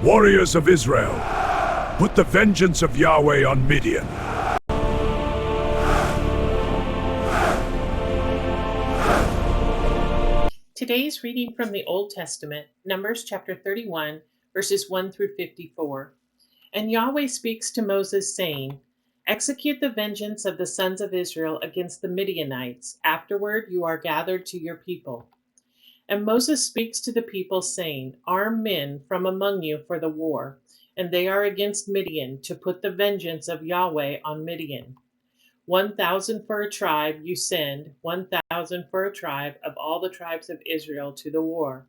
Warriors of Israel, put the vengeance of Yahweh on Midian. Today's reading from the Old Testament, Numbers chapter 31, verses 1 through 54. And Yahweh speaks to Moses, saying, Execute the vengeance of the sons of Israel against the Midianites. Afterward you are gathered to your people. And Moses speaks to the people, saying, Arm men from among you for the war, and they are against Midian, to put the vengeance of Yahweh on Midian. 1,000 for a tribe you send, 1,000 for a tribe of all the tribes of Israel to the war.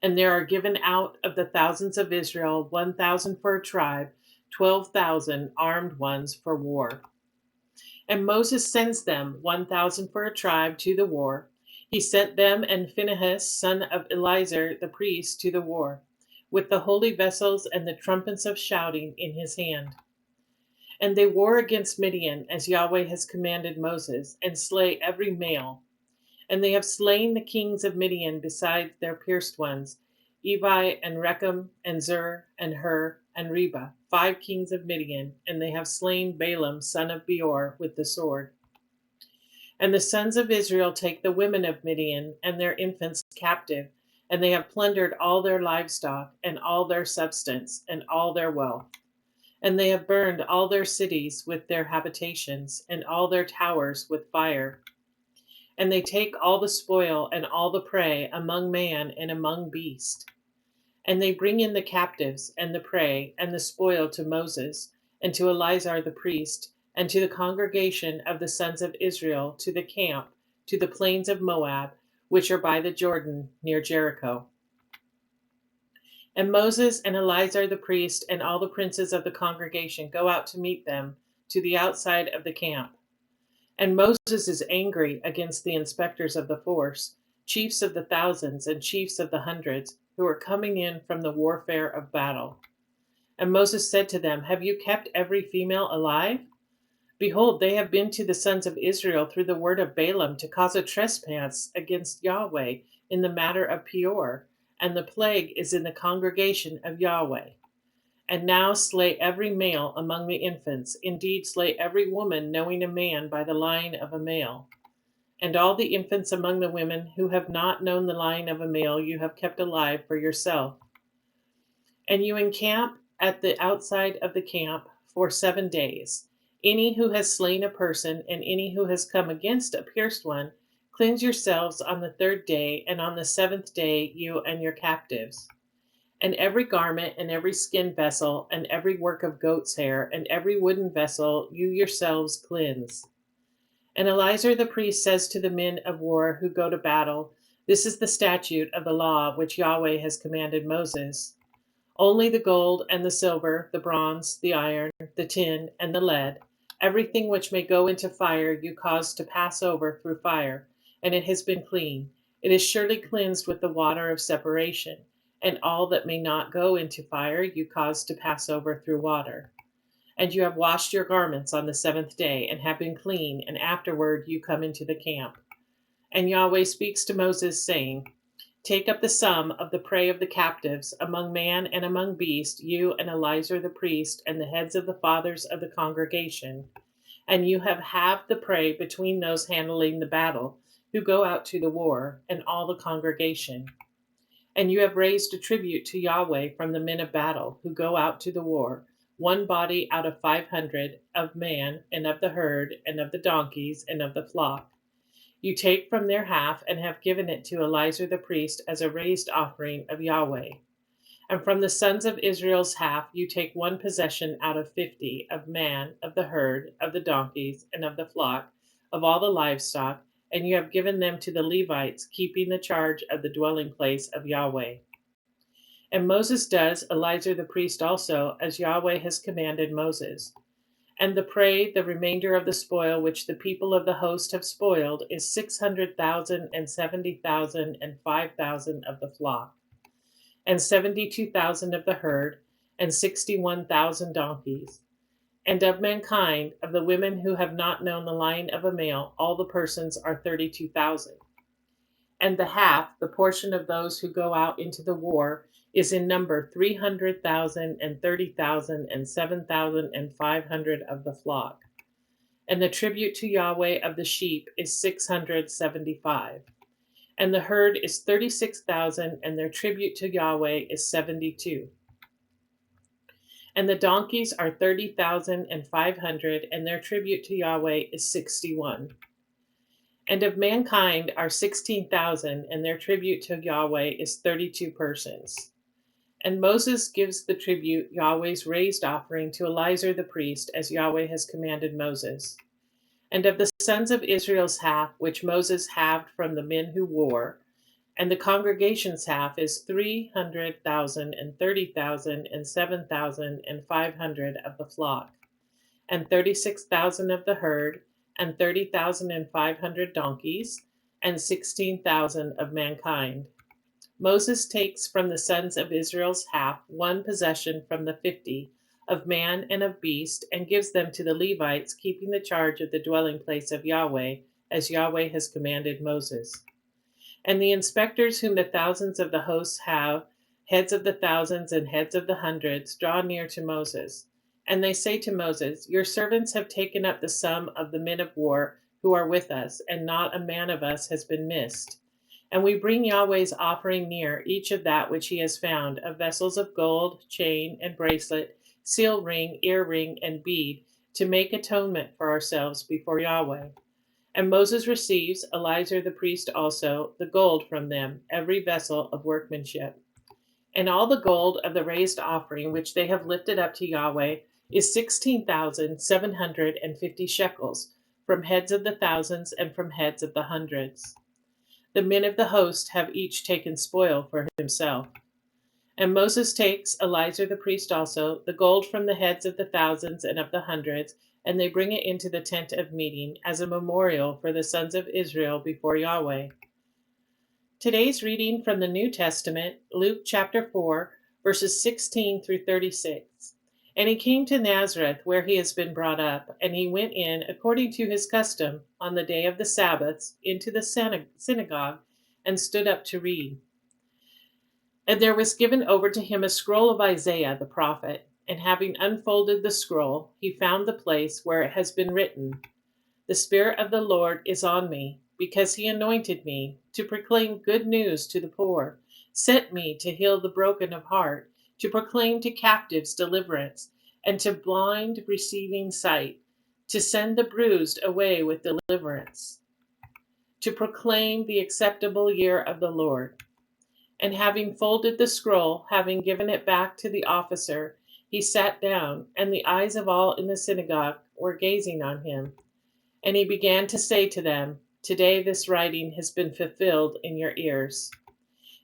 And there are given out of the thousands of Israel 1,000 for a tribe, 12,000 armed ones for war. And Moses sends them 1,000 for a tribe to the war. He sent them and Phinehas, son of Eleazar the priest, to the war, with the holy vessels and the trumpets of shouting in his hand. And they war against Midian, as Yahweh has commanded Moses, and slay every male. And they have slain the kings of Midian besides their pierced ones, Evi and Rechem and Zur and Hur and Reba, 5 kings of Midian, and they have slain Balaam son of Beor with the sword. And the sons of Israel take the women of Midian and their infants captive, and they have plundered all their livestock and all their substance and all their wealth. And they have burned all their cities with their habitations and all their towers with fire. And they take all the spoil and all the prey among man and among beast. And they bring in the captives and the prey and the spoil to Moses and to Eleazar the priest and to the congregation of the sons of Israel, to the camp, to the plains of Moab, which are by the Jordan near Jericho. And Moses and Eleazar the priest and all the princes of the congregation go out to meet them to the outside of the camp. And Moses is angry against the inspectors of the force, chiefs of the thousands and chiefs of the hundreds, who are coming in from the warfare of battle. And Moses said to them, Have you kept every female alive? Behold, they have been to the sons of Israel through the word of Balaam to cause a trespass against Yahweh in the matter of Peor, and the plague is in the congregation of Yahweh. And now slay every male among the infants, indeed slay every woman knowing a man by the lying of a male. And all the infants among the women who have not known the lying of a male you have kept alive for yourself. And you encamp at the outside of the camp for 7 days. Any who has slain a person and any who has come against a pierced one, cleanse yourselves on the 3rd day, and on the 7th day you and your captives. And every garment and every skin vessel and every work of goat's hair and every wooden vessel you yourselves cleanse. And Eleazar the priest says to the men of war who go to battle, This is the statute of the law which Yahweh has commanded Moses. Only the gold and the silver, the bronze, the iron, the tin, and the lead, everything which may go into fire you cause to pass over through fire, and it has been clean. It is surely cleansed with the water of separation, and all that may not go into fire you cause to pass over through water. And you have washed your garments on the 7th day, and have been clean, and afterward you come into the camp. And Yahweh speaks to Moses, saying, Take up the sum of the prey of the captives among man and among beast, you and Eleazar the priest, and the heads of the fathers of the congregation. And you have halved the prey between those handling the battle, who go out to the war, and all the congregation. And you have raised a tribute to Yahweh from the men of battle, who go out to the war, 1 body out of 500 of man, and of the herd, and of the donkeys, and of the flock. You take from their half, and have given it to Eleazar the priest as a raised offering of Yahweh. And from the sons of Israel's half you take 1 possession out of 50 of man, of the herd, of the donkeys, and of the flock, of all the livestock, and you have given them to the Levites, keeping the charge of the dwelling place of Yahweh. And Moses does, Eleazar the priest also, as Yahweh has commanded Moses. And the prey, the remainder of the spoil which the people of the host have spoiled, is 600,000 and 70,000 and 5,000 of the flock, and 72,000 of the herd, and 61,000 donkeys. And of mankind, of the women who have not known the lying of a male, all the persons are 32,000. And the half, the portion of those who go out into the war, is in number 300,000 and 30,000 and 7,500 of the flock. And the tribute to Yahweh of the sheep is 675. And the herd is 36,000, and their tribute to Yahweh is 72. And the donkeys are 30,500, and their tribute to Yahweh is 61. And of mankind are 16,000, and their tribute to Yahweh is 32 persons. And Moses gives the tribute, Yahweh's raised offering, to Eleazar the priest, as Yahweh has commanded Moses. And of the sons of Israel's half, which Moses halved from the men who war, and the congregation's half is 300,000 and 30,000 and 7,500 of the flock, and 36,000 of the herd, and 30,500 donkeys, and 16,000 of mankind. Moses takes from the sons of Israel's half one possession from the 50 of man and of beast, and gives them to the Levites, keeping the charge of the dwelling place of Yahweh, as Yahweh has commanded Moses. And the inspectors whom the thousands of the hosts have, heads of the thousands and heads of the hundreds, draw near to Moses. And they say to Moses, Your servants have taken up the sum of the men of war who are with us, and not a man of us has been missed. And we bring Yahweh's offering near, each of that which he has found, of vessels of gold, chain and bracelet, seal ring, earring, and bead, to make atonement for ourselves before Yahweh. And Moses receives, Eleazar the priest also, the gold from them, every vessel of workmanship. And all the gold of the raised offering which they have lifted up to Yahweh is 16,750 shekels, from heads of the thousands and from heads of the hundreds. The men of the host have each taken spoil for himself. And Moses takes, Eleazar the priest also, the gold from the heads of the thousands and of the hundreds, and they bring it into the tent of meeting as a memorial for the sons of Israel before Yahweh. Today's reading from the New Testament, Luke chapter 4, verses 16 through 36. And he came to Nazareth, where he has been brought up, and he went in, according to his custom, on the day of the Sabbaths, into the synagogue, and stood up to read. And there was given over to him a scroll of Isaiah the prophet. And having unfolded the scroll, he found the place where it has been written, The Spirit of the Lord is on me, because he anointed me to proclaim good news to the poor, sent me to heal the broken of heart, to proclaim to captives deliverance, and to blind receiving sight, to send the bruised away with deliverance, to proclaim the acceptable year of the Lord. And having folded the scroll, having given it back to the officer, he sat down, and the eyes of all in the synagogue were gazing on him. And he began to say to them, Today this writing has been fulfilled in your ears.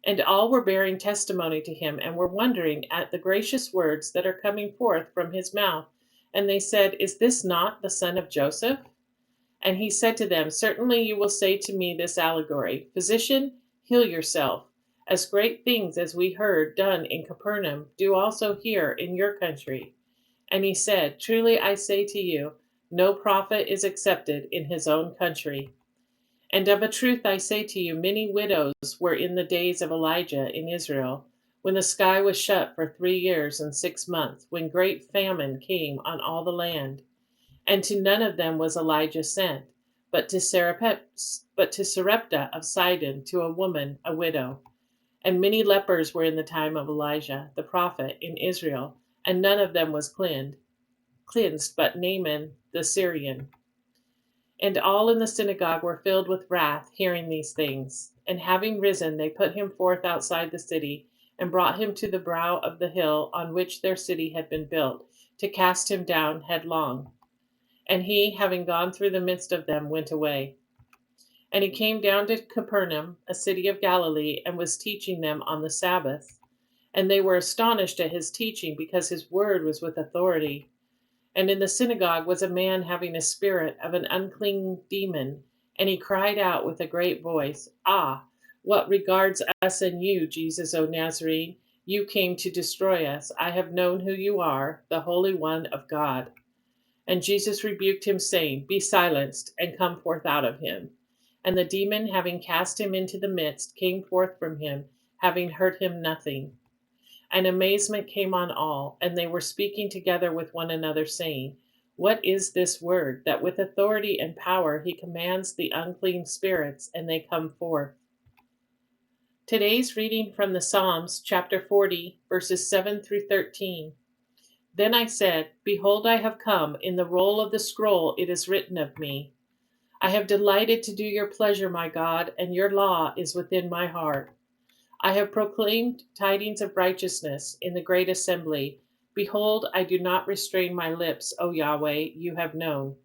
And all were bearing testimony to him, and were wondering at the gracious words that are coming forth from his mouth. And they said, Is this not the son of Joseph? And he said to them, Certainly you will say to me this allegory, Physician, heal yourself. As great things as we heard done in Capernaum, do also here in your country. And he said, Truly I say to you, no prophet is accepted in his own country. And of a truth I say to you, many widows were in the days of Elijah in Israel, when the sky was shut for 3 years and 6 months, when great famine came on all the land. And to none of them was Elijah sent, but to Sarepta of Sidon, to a woman, a widow. And many lepers were in the time of Elijah, the prophet, in Israel, and none of them was cleansed, but Naaman the Syrian. And all in the synagogue were filled with wrath, hearing these things. And having risen, they put him forth outside the city, and brought him to the brow of the hill on which their city had been built, to cast him down headlong. And he, having gone through the midst of them, went away. And he came down to Capernaum, a city of Galilee, and was teaching them on the Sabbath. And they were astonished at his teaching, because his word was with authority. And in the synagogue was a man having a spirit of an unclean demon, and he cried out with a great voice, what regards us and you, Jesus, O Nazarene? You came to destroy us. I have known who you are, the Holy One of God. And Jesus rebuked him, saying, Be silenced, and come forth out of him. And the demon, having cast him into the midst, came forth from him, having hurt him nothing. And amazement came on all, and they were speaking together with one another, saying, What is this word, that with authority and power he commands the unclean spirits, and they come forth? Today's reading from the Psalms, chapter 40, verses 7 through 13. Then I said, Behold, I have come. In the roll of the scroll it is written of me. I have delighted to do your pleasure, my God, and your law is within my heart. I have proclaimed tidings of righteousness in the great assembly. Behold, I do not restrain my lips, O Yahweh, you have known.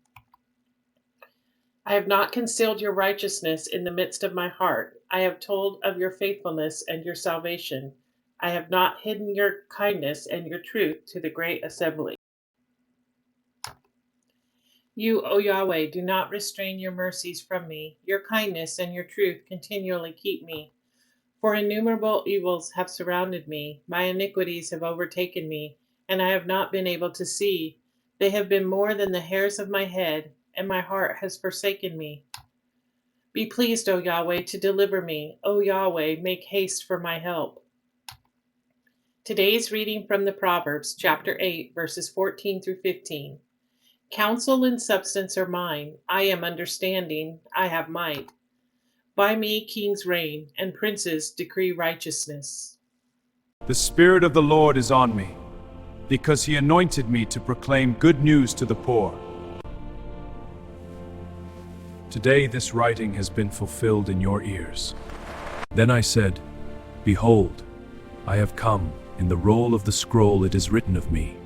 I have not concealed your righteousness in the midst of my heart. I have told of your faithfulness and your salvation. I have not hidden your kindness and your truth to the great assembly. You, O Yahweh, do not restrain your mercies from me. Your kindness and your truth continually keep me. For innumerable evils have surrounded me. My iniquities have overtaken me, and I have not been able to see. They have been more than the hairs of my head, and my heart has forsaken me. Be pleased, O Yahweh, to deliver me. O Yahweh, make haste for my help. Today's reading from the Proverbs, chapter 8, verses 14 through 15. Counsel and substance are mine. I am understanding. I have might. By me kings reign, and princes decree righteousness. The Spirit of the Lord is on me, because he anointed me to proclaim good news to the poor. Today this writing has been fulfilled in your ears. Then I said, Behold, I have come. In the roll of the scroll it is written of me.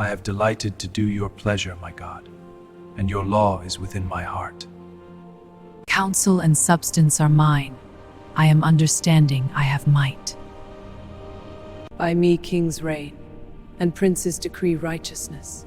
I have delighted to do your pleasure, my God, and your law is within my heart. Counsel and substance are mine. I am understanding, I have might. By me kings reign, and princes decree righteousness.